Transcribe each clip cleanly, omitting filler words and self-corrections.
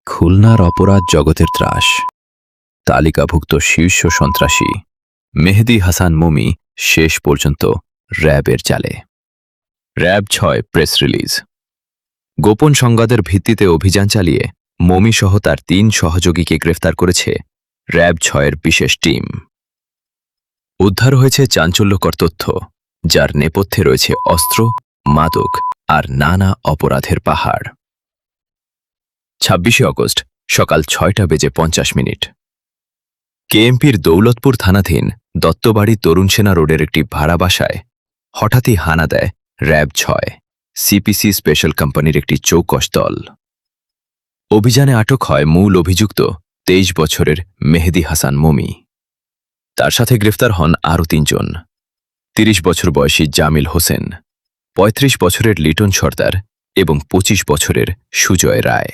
খুলনার অপরাধ জগতের ত্রাস তালিকাভুক্ত শীর্ষ সন্ত্রাসী মেহেদী হাসান মমি শেষ পর্যন্ত র্যাবের জালে। RAB ৬ press release. গোপন সংবাদের ভিত্তিতে অভিযান চালিয়ে মমি সহ তার ৩ সহযোগীকে গ্রেফতার করেছে র্যাব ৬-এর বিশেষ টিম। উদ্ধার হয়েছে চাঞ্চল্যকর তথ্য, যার নেপথ্যে রয়েছে অস্ত্র, মাদক আর নানা অপরাধের পাহাড়। ২৬শে অগস্ট সকাল ৬টা বেজে ৫০ মিনিট কেএমপির দৌলতপুর থানাধীন দত্তবাড়ি তরুণ সেনা রোডের একটি ভাড়া বাসায় হঠাৎই হানা দেয় র্যাব ৬ সিপিসি স্পেশাল কোম্পানির একটি চৌকস দল। অভিযানে আটক হয় মূল অভিযুক্ত ২৩ বছরের মেহেদী হাসান মমি। তার সাথে গ্রেফতার হন আরও ৩ জন, ৩০ বছর বয়সী জামিল হোসেন, ৩৫ বছরের লিটন সর্দার এবং ২৫ বছরের সুজয় রায়।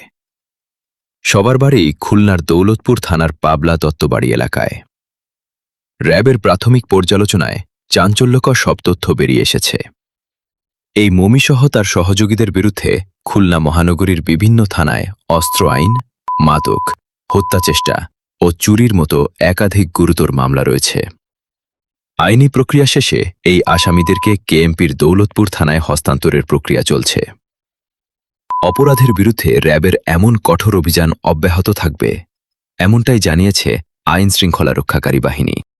সবার বাড়ি খুলনার দৌলতপুর থানার পাবলা দত্তবাড়ি এলাকায়। র্যাবের প্রাথমিক পর্যালোচনায় চাঞ্চল্যকর সব তথ্য বেরিয়ে এসেছে। এই মমিসহ তার সহযোগীদের বিরুদ্ধে খুলনা মহানগরীর বিভিন্ন থানায় অস্ত্র আইন, মাদক, হত্যাচেষ্টা ও চুরির মতো একাধিক গুরুতর মামলা রয়েছে। আইনি প্রক্রিয়া শেষে এই আসামিদেরকে কেএমপির দৌলতপুর থানায় হস্তান্তরের প্রক্রিয়া চলছে। অপরাধের বিরুদ্ধে র্যাবের এমন কঠোর অভিযান অব্যাহত থাকবে, এমনটাই জানিয়েছে আইন শৃঙ্খলা রক্ষাকারী বাহিনী।